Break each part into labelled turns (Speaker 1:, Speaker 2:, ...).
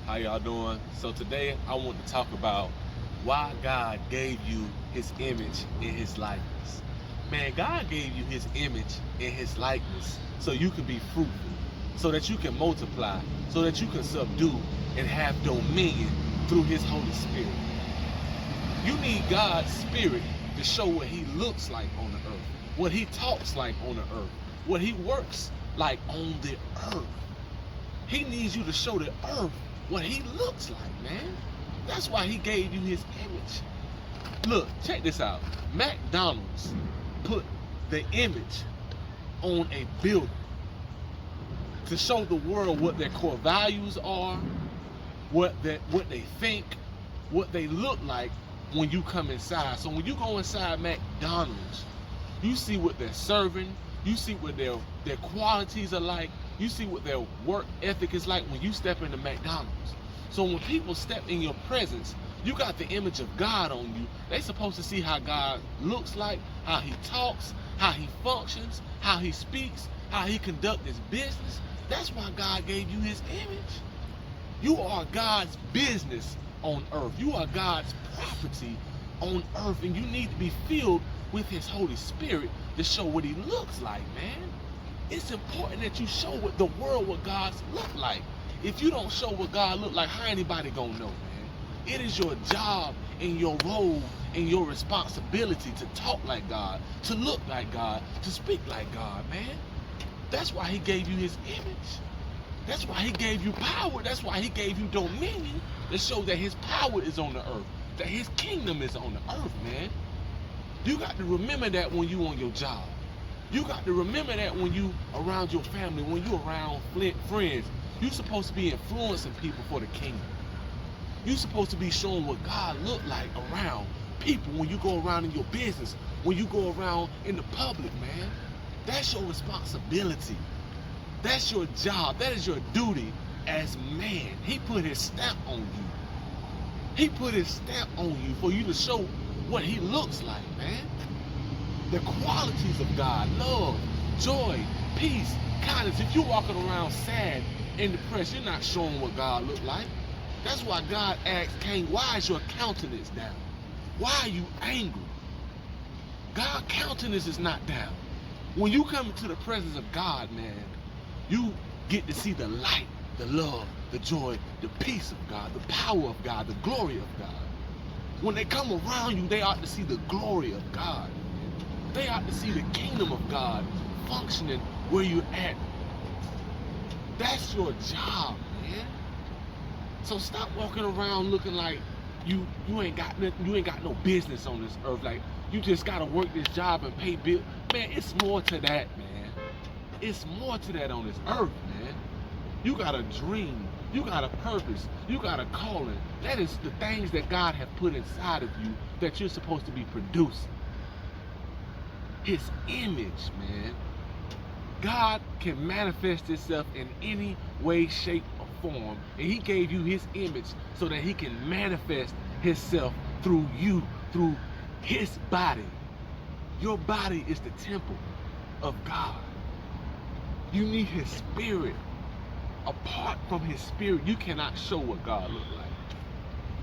Speaker 1: How y'all doing? So today I want to talk about why God gave you his image and his likeness. Man, God gave you his image and his likeness so you can be fruitful, so that you can multiply, so that you can subdue and have dominion through his Holy Spirit. You need God's spirit to show what he looks like on the earth, what he talks like on the earth, what he works like on the earth. He needs you to show the earth what he looks like, man. That's why he gave you his image. Look, check this out. McDonald's put the image on a building to show the world what their core values are, what they think, what they look like when you come inside. So when you go inside McDonald's, you see what they're serving, you see what their qualities are like, you see what their work ethic is like when you step into McDonald's. So when people step in your presence, you got the image of God on you. They're supposed to see how God looks like, how he talks, how he functions, how he speaks, how he conducts his business. That's why God gave you his image. You are God's business on earth. You are God's property on earth, and you need to be filled with his Holy Spirit to show what he looks like, man. It's important that you show what the world what God's look like. If you don't show what God look like, how anybody gonna know, man? It is your job and your role and your responsibility to talk like God, to look like God, to speak like God, man. That's why he gave you his image. That's why he gave you power. That's why he gave you dominion, to show that his power is on the earth, that his kingdom is on the earth, man. You got to remember that when you on your job. You got to remember that when you around your family, when you around friends. You're supposed to be influencing people for the kingdom. You're supposed to be showing what God look like around people when you go around in your business, when you go around in the public, man. That's your responsibility. That's your job. That is your duty as man. He put his stamp on you. He put his stamp on you for you to show what he looks like, man. The qualities of God: love, joy, peace, kindness. If you're walking around sad and depressed, you're not showing what God look like. That's why God asked Cain, why is your countenance down? Why are you angry? God's countenance is not down. When you come into the presence of God, man, you get to see the light, the love, the joy, the peace of God, the power of God, the glory of God. When they come around you, they ought to see the glory of God. They ought to see the kingdom of God functioning where you're at. That's your job, man. So stop walking around looking like you ain't got no business on this earth. Like you just gotta work this job and pay bills. Man, it's more to that, man. It's more to that on this earth, man. You got a dream. You got a purpose. You got a calling. That is the things that God has put inside of you that you're supposed to be producing. His image, man. God can manifest himself in any way, shape, or form. And he gave you his image so that he can manifest himself through you, through his body. Your body is the temple of God. You need his spirit. Apart from his spirit, you cannot show what God looks like.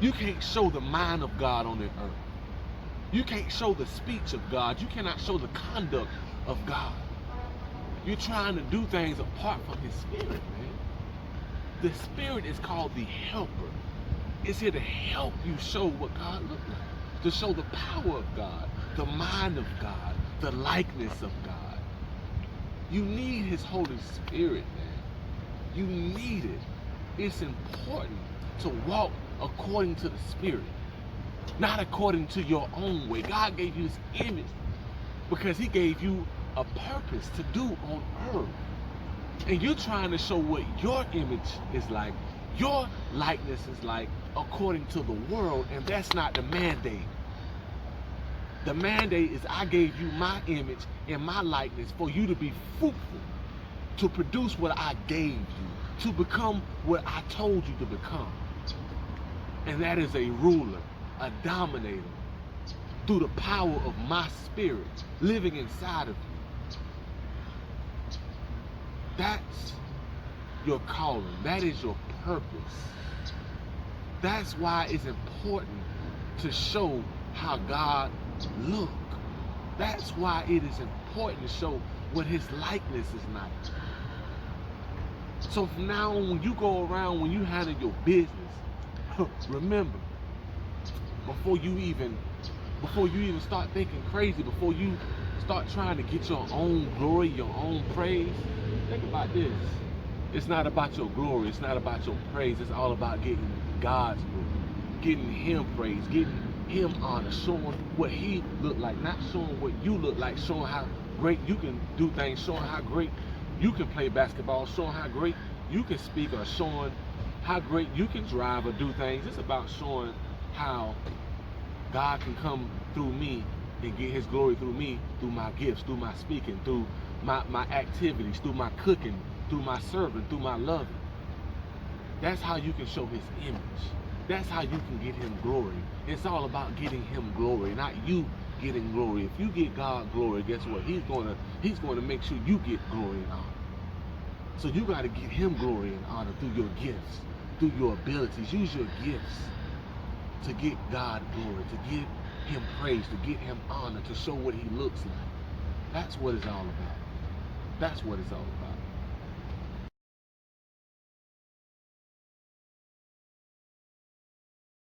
Speaker 1: You can't show the mind of God on the earth. You can't show the speech of God. You cannot show the conduct of God. You're trying to do things apart from his spirit, man. The spirit is called the helper. It's here to help you show what God looks like, to show the power of God, the mind of God, the likeness of God. You need his Holy Spirit, man. You need it. It's important to walk according to the Spirit, not according to your own way. God gave you his image because he gave you a purpose to do on earth. And you're trying to show what your image is like, your likeness is like, according to the world, and that's not the mandate. The mandate is I gave you my image and my likeness for you to be fruitful, to produce what I gave you, to become what I told you to become. And that is a ruler, a dominator, through the power of my spirit living inside of you. That's your calling. That is your purpose. That's why it's important to show how God look. That's why it is important to show what his likeness is like. So from now on, when you go around, when you handle your business, remember, before you even start thinking crazy, before you start trying to get your own glory, your own praise, think about this. It's not about your glory, it's not about your praise, it's all about getting God's glory, getting him praise, getting him honor, showing what he look like, not showing what you look like, showing how great you can do things, showing how great you can play basketball, showing how great you can speak, or showing how great you can drive or do things. It's about showing how God can come through me and get his glory through me, through my gifts, through my speaking, through my activities, through my cooking, through my serving, through my loving. That's how you can show his image. That's how you can get him glory. It's all about getting him glory, not you getting glory. If you get God glory, guess what? He's gonna make sure you get glory and honor. So you gotta get him glory and honor through your gifts, through your abilities. Use your gifts to get God glory, to give him praise, to get him honor, to show what he looks like. That's what it's all about. That's what it's all about.